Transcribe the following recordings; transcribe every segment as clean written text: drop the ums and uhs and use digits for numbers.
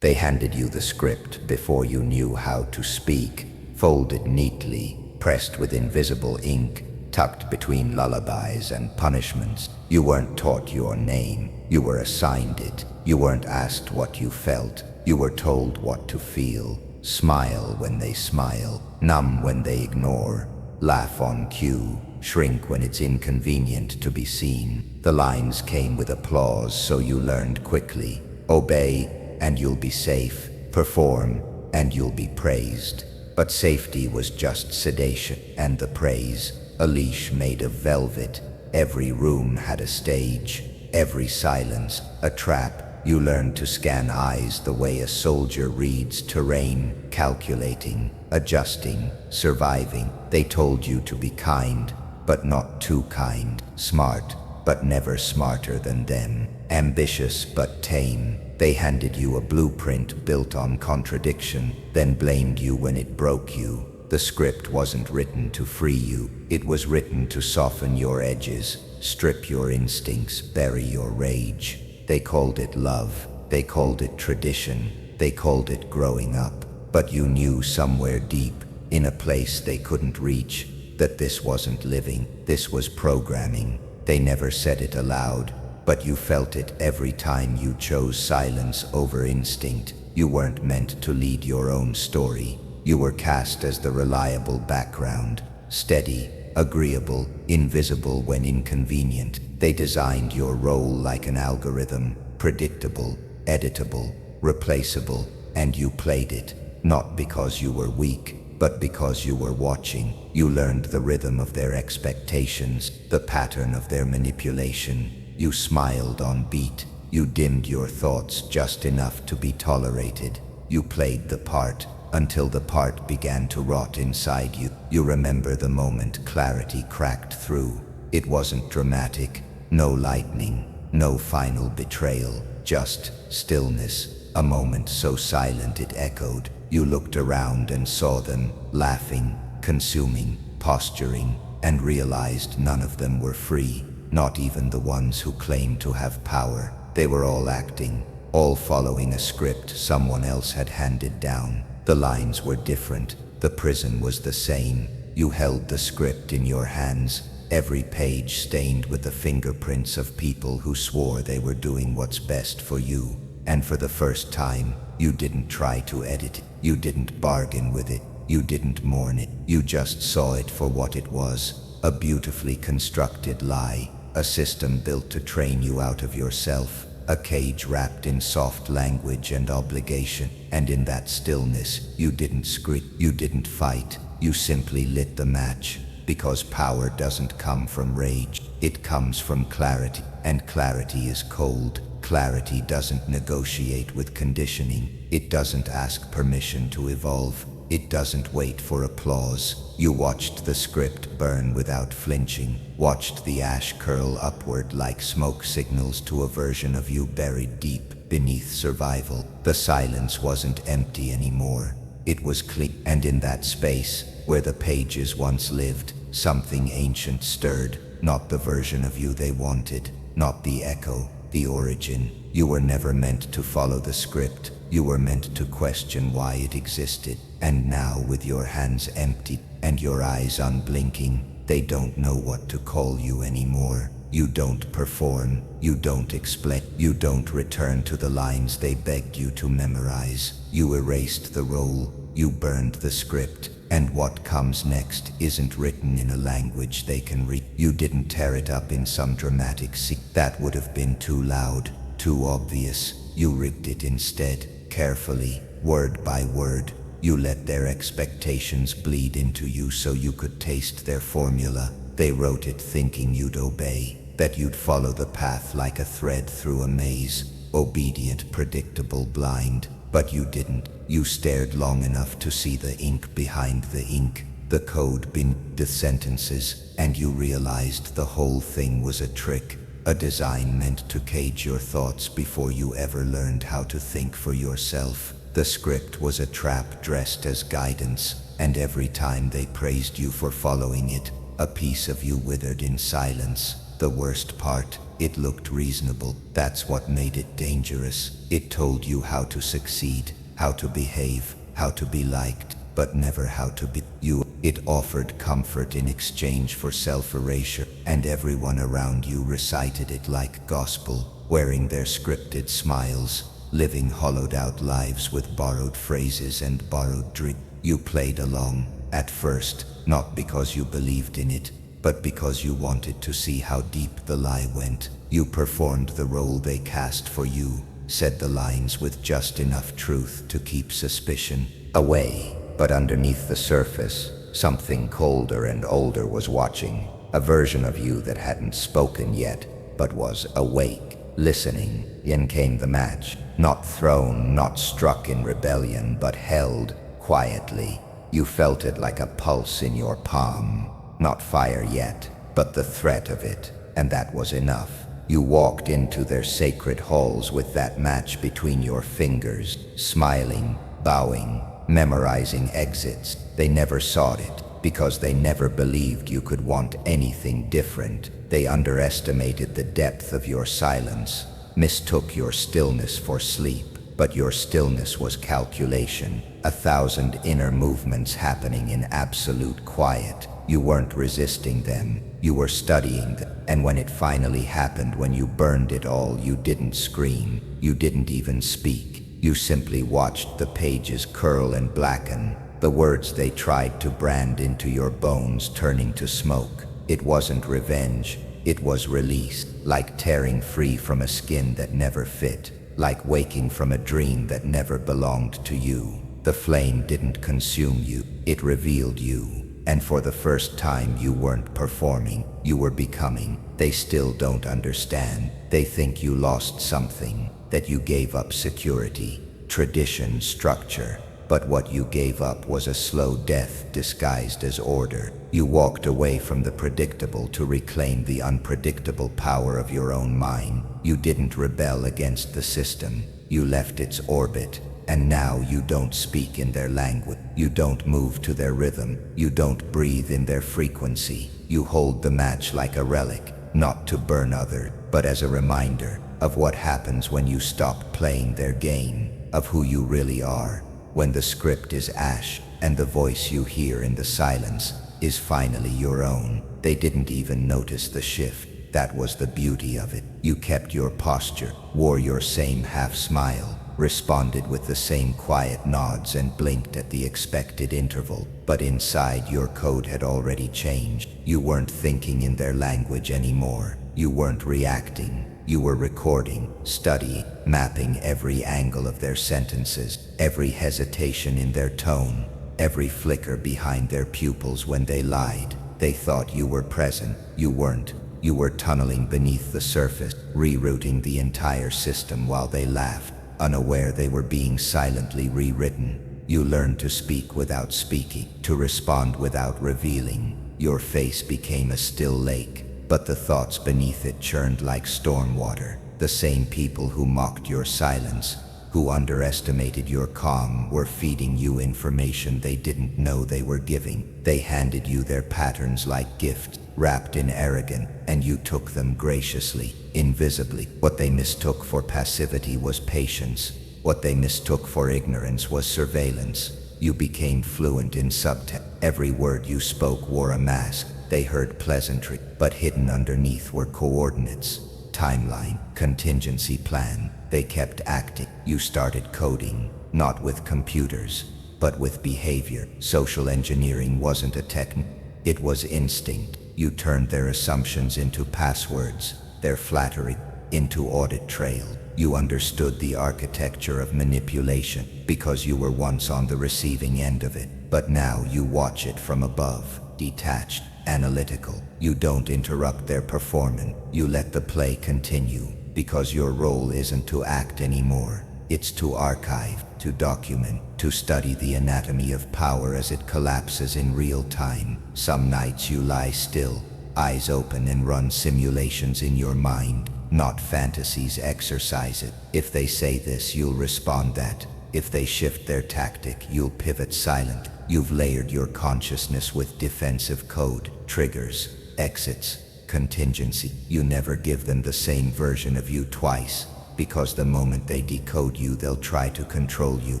They handed you the script before you knew how to speak, folded neatly, pressed with invisible ink, tucked between lullabies and punishments. You weren't taught your name, you were assigned it. You weren't asked what you felt, you were told what to feel. Smile when they smile, numb when they ignore, laugh on cue, shrink when it's inconvenient to be seen. The lines came with applause, so you learned quickly. Obey, and you'll be safe. Perform, and you'll be praised. But safety was just sedation, and the praise, a leash made of velvet. Every room had a stage, every silence a trap. You learned to scan eyes the way a soldier reads terrain, calculating, adjusting, surviving. They told you to be kind, but not too kind. Smart, but never smarter than them. Ambitious, but tame. They handed you a blueprint built on contradiction, then blamed you when it broke you. The script wasn't written to free you. It was written to soften your edges, strip your instincts, bury your rage. They called it love. They called it tradition. They called it growing up. But you knew somewhere deep, in a place they couldn't reach, that this wasn't living, this was programming. They never said it aloud, but you felt it every time you chose silence over instinct. You weren't meant to lead your own story. You were cast as the reliable background, steady, agreeable, invisible when inconvenient. They designed your role like an algorithm, predictable, editable, replaceable, and you played it, not because you were weak, but because you were watching. You learned the rhythm of their expectations, the pattern of their manipulation. You smiled on beat. You dimmed your thoughts just enough to be tolerated. You played the part until the part began to rot inside you. You remember the moment clarity cracked through. It wasn't dramatic, no lightning, no final betrayal, just stillness, a moment so silent it echoed. You looked around and saw them, laughing, consuming, posturing, and realized none of them were free. Not even the ones who claimed to have power. They were all acting, all following a script someone else had handed down. The lines were different, the prison was the same. You held the script in your hands, every page stained with the fingerprints of people who swore they were doing what's best for you. And for the first time, you didn't try to edit it. You didn't bargain with it. You didn't mourn it. You just saw it for what it was, a beautifully constructed lie. A system built to train you out of yourself, a cage wrapped in soft language and obligation. And in that stillness, you didn't scream, you didn't fight, you simply lit the match. Because power doesn't come from rage, it comes from clarity. And clarity is cold. Clarity doesn't negotiate with conditioning. It doesn't ask permission to evolve. It doesn't wait for applause. You watched the script burn without flinching, watched the ash curl upward like smoke signals to a version of you buried deep beneath survival. The silence wasn't empty anymore. It was clean, and in that space, where the pages once lived, something ancient stirred, not the version of you they wanted, not the echo, the origin. You were never meant to follow the script. You were meant to question why it existed. And now, with your hands empty and your eyes unblinking, they don't know what to call you anymore. You don't perform, you don't explain, you don't return to the lines they begged you to memorize. You erased the role, you burned the script, and what comes next isn't written in a language they can read. You didn't tear it up in some dramatic scene. That would have been too loud, too obvious. You rigged it instead, carefully, word by word. You let their expectations bleed into you so you could taste their formula. They wrote it thinking you'd obey, that you'd follow the path like a thread through a maze, obedient, predictable, blind. But you didn't. You stared long enough to see the ink behind the ink, the code beneath the sentences, and you realized the whole thing was a trick, a design meant to cage your thoughts before you ever learned how to think for yourself. The script was a trap dressed as guidance, and every time they praised you for following it, a piece of you withered in silence. The worst part, It looked reasonable. That's what made it dangerous. It told you how to succeed, how to behave, how to be liked, but never how to be you. It offered comfort in exchange for self-erasure, and everyone around you recited it like gospel, wearing their scripted smiles, living hollowed-out lives with borrowed phrases and borrowed dreams. You played along, at first, not because you believed in it, but because you wanted to see how deep the lie went. You performed the role they cast for you, said the lines with just enough truth to keep suspicion away. But underneath the surface, something colder and older was watching, a version of you that hadn't spoken yet, but was awake, listening. In came the match, not thrown, not struck in rebellion, but held quietly. You felt it like a pulse in your palm. Not fire yet, but the threat of it, and that was enough. You walked into their sacred halls with that match between your fingers, smiling, bowing, memorizing exits. They never sought it, because they never believed you could want anything different. They underestimated the depth of your silence, mistook your stillness for sleep, but your stillness was calculation, 1,000 inner movements happening in absolute quiet. You weren't resisting them, you were studying them. And when it finally happened, when you burned it all, you didn't scream, you didn't even speak. You simply watched the pages curl and blacken, the words they tried to brand into your bones turning to smoke. It wasn't revenge, it was release, like tearing free from a skin that never fit, like waking from a dream that never belonged to you. The flame didn't consume you, it revealed you. And for the first time, you weren't performing, you were becoming. They still don't understand. They think you lost something, that you gave up security, tradition, structure. But what you gave up was a slow death disguised as order. You walked away from the predictable to reclaim the unpredictable power of your own mind. You didn't rebel against the system. You left its orbit. And now you don't speak in their language. You don't move to their rhythm. You don't breathe in their frequency. You hold the match like a relic, not to burn others, but as a reminder of what happens when you stop playing their game, of who you really are, when the script is ash and the voice you hear in the silence is finally your own. They didn't even notice the shift. That was the beauty of it. You kept your posture, wore your same half smile, responded with the same quiet nods and blinked at the expected interval. But inside, your code had already changed. You weren't thinking in their language anymore. You weren't reacting. You were recording, studying, mapping every angle of their sentences, every hesitation in their tone, every flicker behind their pupils when they lied. They thought you were present. You weren't. You were tunneling beneath the surface, rerouting the entire system while they laughed, unaware they were being silently rewritten. You learned to speak without speaking, to respond without revealing. Your face became a still lake, but the thoughts beneath it churned like storm water. The same people who mocked your silence, who underestimated your calm, were feeding you information they didn't know they were giving. They handed you their patterns like gifts, wrapped in arrogance, and you took them graciously, invisibly. What they mistook for passivity was patience. What they mistook for ignorance was surveillance. You became fluent in subtext. Every word you spoke wore a mask. They heard pleasantry, but hidden underneath were coordinates, timeline, contingency plan. They kept acting. You started coding, not with computers, but with behavior. Social engineering wasn't a technique, it was instinct. You turned their assumptions into passwords, their flattery into audit trail. You understood the architecture of manipulation because you were once on the receiving end of it. But now you watch it from above, detached, analytical. You don't interrupt their performance. You let the play continue because your role isn't to act anymore. It's to archive, to document, to study the anatomy of power as it collapses in real time. Some nights you lie still, eyes open, and run simulations in your mind, not fantasies. Exercise it. If they say this, you'll respond that. If they shift their tactic, you'll pivot silent. You've layered your consciousness with defensive code, triggers, exits, contingency. You never give them the same version of you twice, because the moment they decode you, they'll try to control you.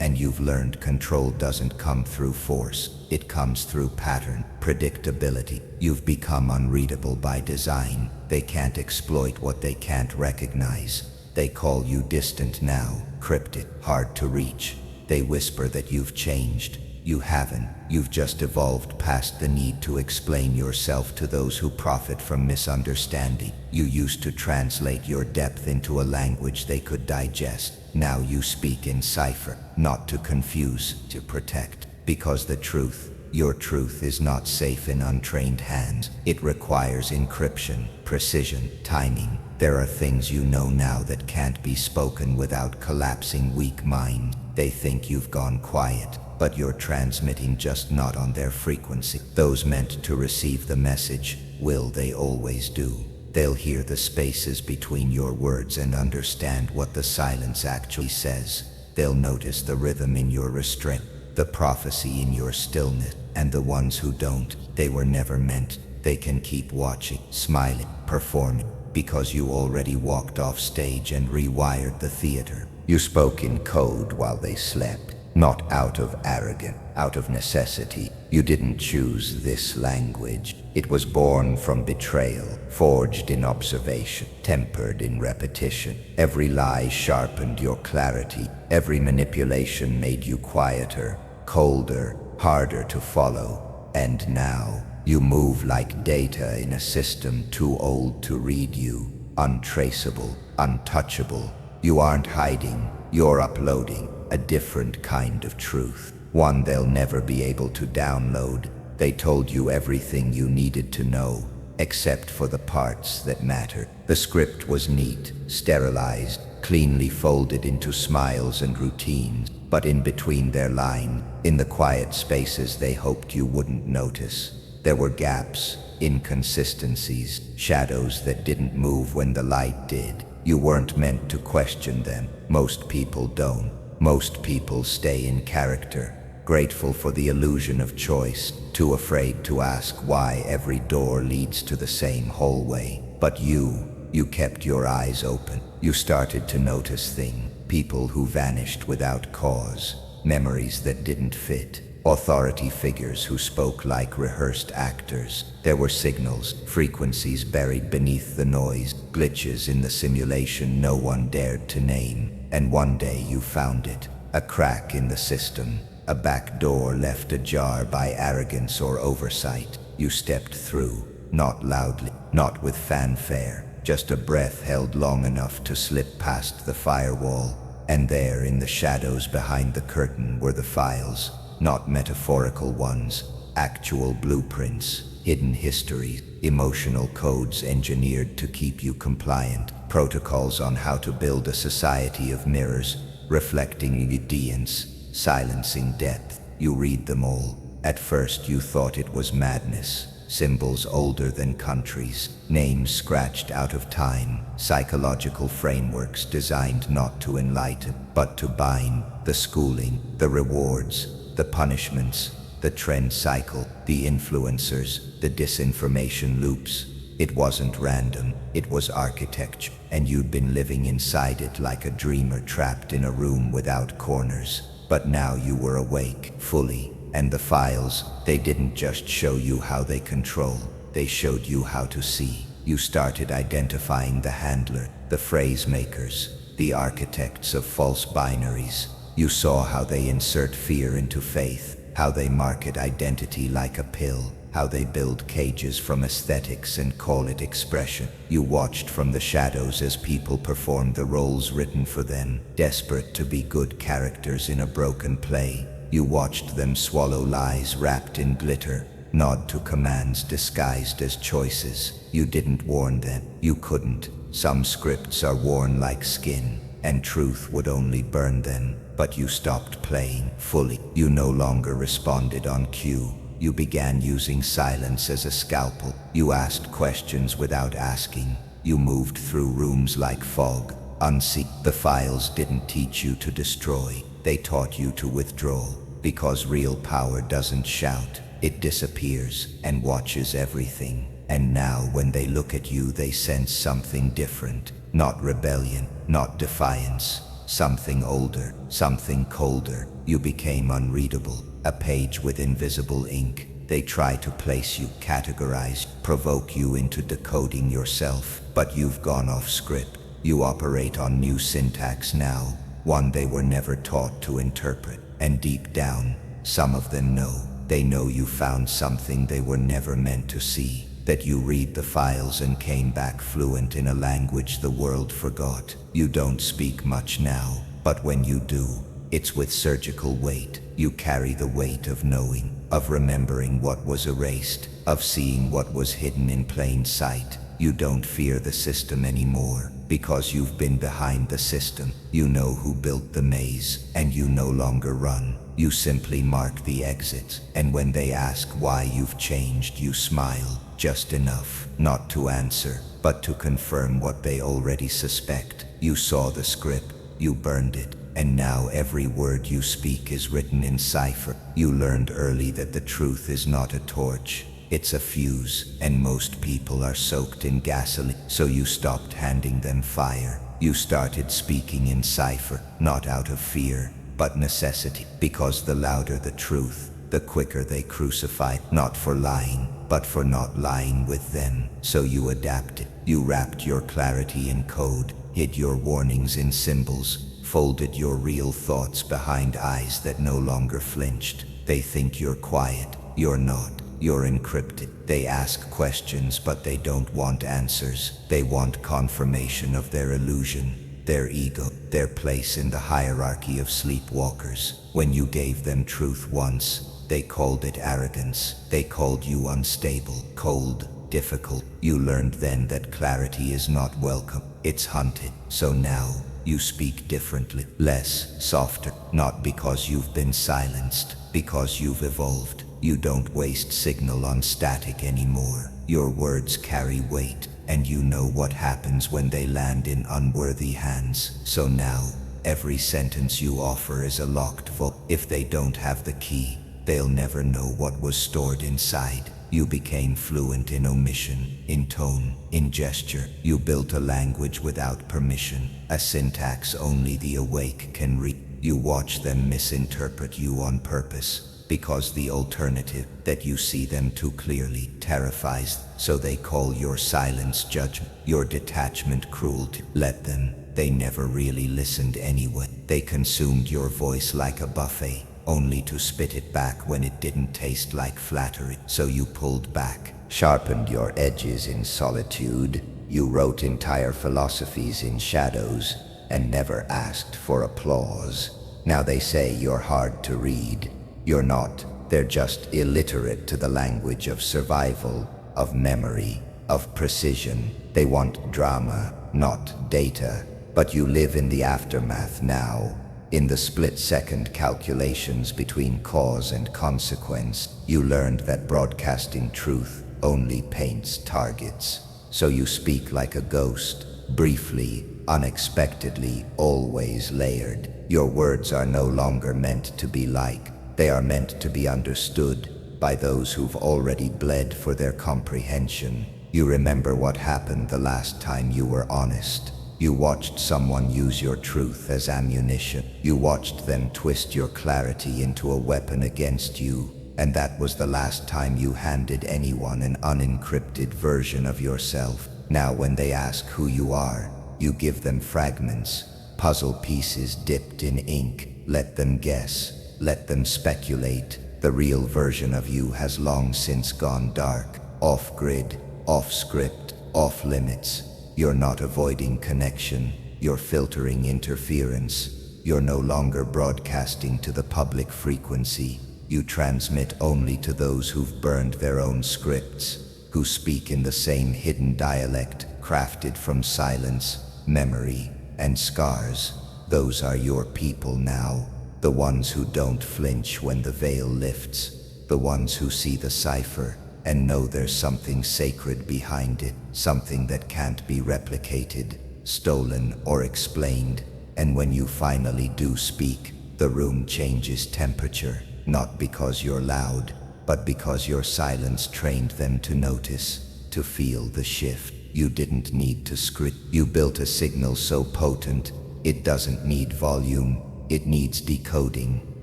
And you've learned control doesn't come through force. It comes through pattern, predictability. You've become unreadable by design. They can't exploit what they can't recognize. They call you distant now, cryptic, hard to reach. They whisper that you've changed. You haven't. You've just evolved past the need to explain yourself to those who profit from misunderstanding. You used to translate your depth into a language they could digest. Now you speak in cipher, not to confuse, to protect. Because the truth, your truth, is not safe in untrained hands. It requires encryption, precision, timing. There are things you know now that can't be spoken without collapsing weak mind. They think you've gone quiet, but you're transmitting, just not on their frequency. Those meant to receive the message will, they always do. They'll hear the spaces between your words and understand what the silence actually says. They'll notice the rhythm in your restraint, the prophecy in your stillness. And the ones who don't, they were never meant. They can keep watching, smiling, performing, because you already walked off stage and rewired the theater. You spoke in code while they slept. Not out of arrogance, out of necessity. You didn't choose this language. It was born from betrayal, forged in observation, tempered in repetition. Every lie sharpened your clarity. Every manipulation made you quieter, colder, harder to follow. And now, you move like data in a system too old to read you. Untraceable, untouchable. You aren't hiding, you're uploading a different kind of truth, one they'll never be able to download. They told you everything you needed to know, except for the parts that mattered. The script was neat, sterilized, cleanly folded into smiles and routines, but in between their line, in the quiet spaces they hoped you wouldn't notice, there were gaps, inconsistencies, shadows that didn't move when the light did. You weren't meant to question them. Most people don't. Most people stay in character, grateful for the illusion of choice, too afraid to ask why every door leads to the same hallway. But you kept your eyes open. You started to notice things, people who vanished without cause, memories that didn't fit, authority figures who spoke like rehearsed actors. There were signals, frequencies buried beneath the noise, glitches in the simulation no one dared to name. And one day you found it, a crack in the system, a back door left ajar by arrogance or oversight. You stepped through, not loudly, not with fanfare, just a breath held long enough to slip past the firewall. And there, in the shadows behind the curtain, were the files, not metaphorical ones, actual blueprints, hidden histories, emotional codes engineered to keep you compliant, protocols on how to build a society of mirrors, reflecting obedience, silencing depth. You read them all. At first you thought it was madness. Symbols older than countries, names scratched out of time, psychological frameworks designed not to enlighten, but to bind. The schooling, the rewards, the punishments, the trend cycle, the influencers, the disinformation loops. It wasn't random, it was architecture, and you'd been living inside it like a dreamer trapped in a room without corners. But now you were awake, fully, and the files, they didn't just show you how they control, they showed you how to see. You started identifying the handler, the phrase makers, the architects of false binaries. You saw how they insert fear into faith, how they market identity like a pill, how they build cages from aesthetics and call it expression. You watched from the shadows as people performed the roles written for them, desperate to be good characters in a broken play. You watched them swallow lies wrapped in glitter, nod to commands disguised as choices. You didn't warn them. You couldn't. Some scripts are worn like skin, and truth would only burn them. But you stopped playing fully. You no longer responded on cue. You began using silence as a scalpel. You asked questions without asking. You moved through rooms like fog, unseen. The files didn't teach you to destroy. They taught you to withdraw. Because real power doesn't shout. It disappears and watches everything. And now when they look at you, they sense something different. Not rebellion, not defiance. Something older, something colder. You became unreadable, a page with invisible ink. They try to place you, categorize, provoke you into decoding yourself. But you've gone off script. You operate on new syntax now, one they were never taught to interpret. And deep down, some of them know. They know you found something they were never meant to see. That you read the files and came back fluent in a language the world forgot. You don't speak much now, but when you do, it's with surgical weight. You carry the weight of knowing, of remembering what was erased, of seeing what was hidden in plain sight. You don't fear the system anymore, because you've been behind the system. You know who built the maze, and you no longer run. You simply mark the exit, and when they ask why you've changed, you smile, just enough, not to answer, but to confirm what they already suspect. You saw the script, you burned it, and now every word you speak is written in cipher. You learned early that the truth is not a torch, it's a fuse, and most people are soaked in gasoline. So you stopped handing them fire. You started speaking in cipher, not out of fear, but necessity, because the louder the truth, the quicker they crucify, not for lying, but for not lying with them. So you adapted. You wrapped your clarity in code, hid your warnings in symbols, folded your real thoughts behind eyes that no longer flinched. They think you're quiet. You're not. You're encrypted. They ask questions, but they don't want answers. They want confirmation of their illusion, their ego, their place in the hierarchy of sleepwalkers. When you gave them truth once, they called it arrogance. They called you unstable, cold, difficult. You learned then that clarity is not welcome. It's hunted. So now, you speak differently, less, softer, not because you've been silenced, because you've evolved. You don't waste signal on static anymore. Your words carry weight, and you know what happens when they land in unworthy hands. So now, every sentence you offer is a locked vault. If they don't have the key, they'll never know what was stored inside. You became fluent in omission, in tone, in gesture. You built a language without permission, a syntax only the awake can read. You watch them misinterpret you on purpose, because the alternative, that you see them too clearly, terrifies. So they call your silence judgment, your detachment cruelty. Let them. They never really listened anyway. They consumed your voice like a buffet, only to spit it back when it didn't taste like flattery. So you pulled back, sharpened your edges in solitude. You wrote entire philosophies in shadows, and never asked for applause. Now they say you're hard to read. You're not. They're just illiterate to the language of survival, of memory, of precision. They want drama, not data. But you live in the aftermath now, in the split-second calculations between cause and consequence. You learned that broadcasting truth only paints targets. So you speak like a ghost, briefly, unexpectedly, always layered. Your words are no longer meant to be like. They are meant to be understood by those who've already bled for their comprehension. You remember what happened the last time you were honest. You watched someone use your truth as ammunition. You watched them twist your clarity into a weapon against you. And that was the last time you handed anyone an unencrypted version of yourself. Now when they ask who you are, you give them fragments, puzzle pieces dipped in ink. Let them guess. Let them speculate. The real version of you has long since gone dark, off-grid, off-script, off-limits. You're not avoiding connection. You're filtering interference. You're no longer broadcasting to the public frequency. You transmit only to those who've burned their own scripts, who speak in the same hidden dialect crafted from silence, memory, and scars. Those are your people now. The ones who don't flinch when the veil lifts. The ones who see the cipher and know there's something sacred behind it, something that can't be replicated, stolen, or explained. And when you finally do speak, the room changes temperature, not because you're loud, but because your silence trained them to notice, to feel the shift. You didn't need to script. You built a signal so potent, it doesn't need volume, it needs decoding.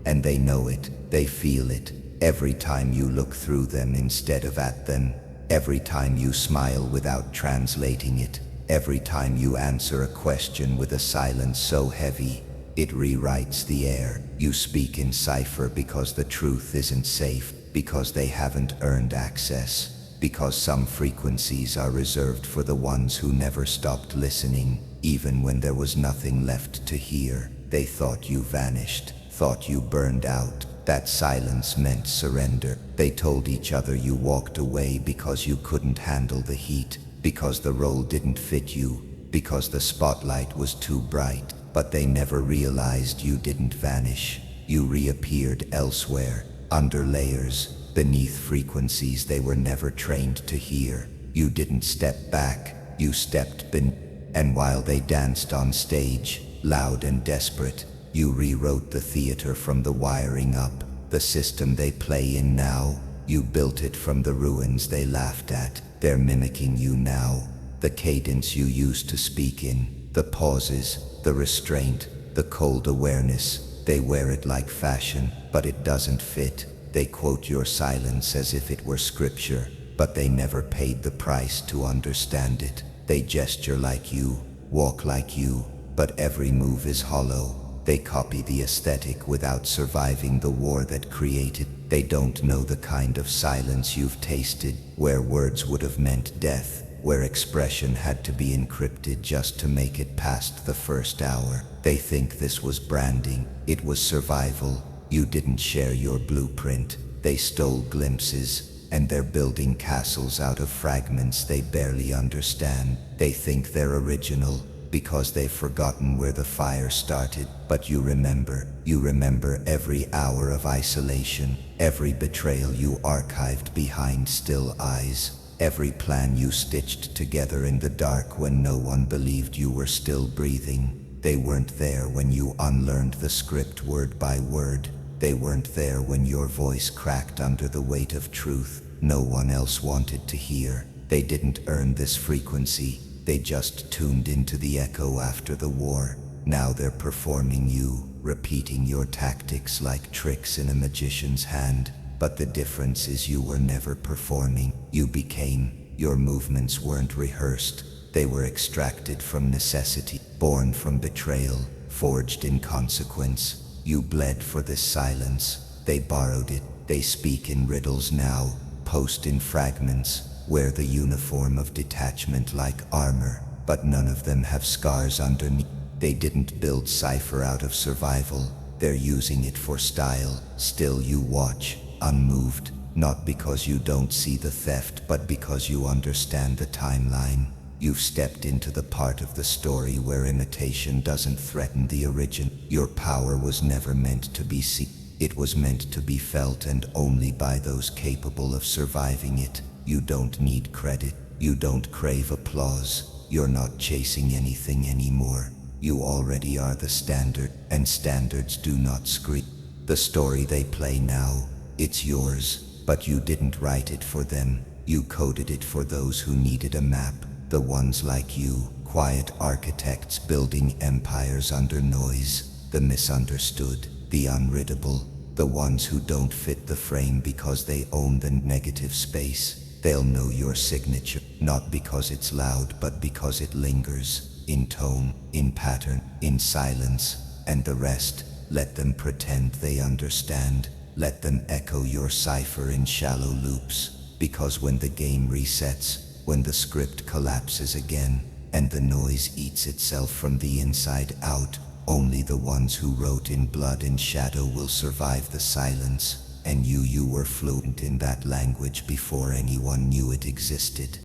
And they know it, they feel it. Every time you look through them instead of at them. Every time you smile without translating it. Every time you answer a question with a silence so heavy, it rewrites the air. You speak in cipher because the truth isn't safe, because they haven't earned access, because some frequencies are reserved for the ones who never stopped listening, even when there was nothing left to hear. They thought you vanished, thought you burned out. That silence meant surrender. They told each other you walked away because you couldn't handle the heat, because the role didn't fit you, because the spotlight was too bright. But they never realized you didn't vanish. You reappeared elsewhere, under layers, beneath frequencies they were never trained to hear. You didn't step back, you stepped beneath. And while they danced on stage, loud and desperate, you rewrote the theater from the wiring up. The system they play in now, you built it from the ruins they laughed at. They're mimicking you now. The cadence you used to speak in, the pauses, the restraint, the cold awareness. They wear it like fashion, but it doesn't fit. They quote your silence as if it were scripture, but they never paid the price to understand it. They gesture like you, walk like you, but every move is hollow. They copy the aesthetic without surviving the war that created. They don't know the kind of silence you've tasted, where words would have meant death, where expression had to be encrypted just to make it past the first hour. They think this was branding, it was survival. You didn't share your blueprint. They stole glimpses, and they're building castles out of fragments they barely understand. They think they're original, because they've forgotten where the fire started. But you remember every hour of isolation, every betrayal you archived behind still eyes, every plan you stitched together in the dark when no one believed you were still breathing. They weren't there when you unlearned the script word by word. They weren't there when your voice cracked under the weight of truth no one else wanted to hear. They didn't earn this frequency. They just tuned into the echo after the war. Now they're performing you, repeating your tactics like tricks in a magician's hand. But the difference is you were never performing. You became. Your movements weren't rehearsed. They were extracted from necessity, born from betrayal, forged in consequence. You bled for this silence. They borrowed it. They speak in riddles now, post in fragments, wear the uniform of detachment like armor, but none of them have scars underneath. They didn't build Cipher out of survival. They're using it for style. Still you watch, unmoved, not because you don't see the theft, but because you understand the timeline. You've stepped into the part of the story where imitation doesn't threaten the origin. Your power was never meant to be seen. It was meant to be felt, and only by those capable of surviving it. You don't need credit. You don't crave applause. You're not chasing anything anymore. You already are the standard, and standards do not scream. The story they play now, it's yours, but you didn't write it for them. You coded it for those who needed a map. The ones like you, quiet architects building empires under noise, the misunderstood, the unreadable, the ones who don't fit the frame because they own the negative space. They'll know your signature, not because it's loud, but because it lingers, in tone, in pattern, in silence. And the rest, let them pretend they understand. Let them echo your cipher in shallow loops. Because when the game resets, when the script collapses again, and the noise eats itself from the inside out, only the ones who wrote in blood and shadow will survive the silence. And you were fluent in that language before anyone knew it existed.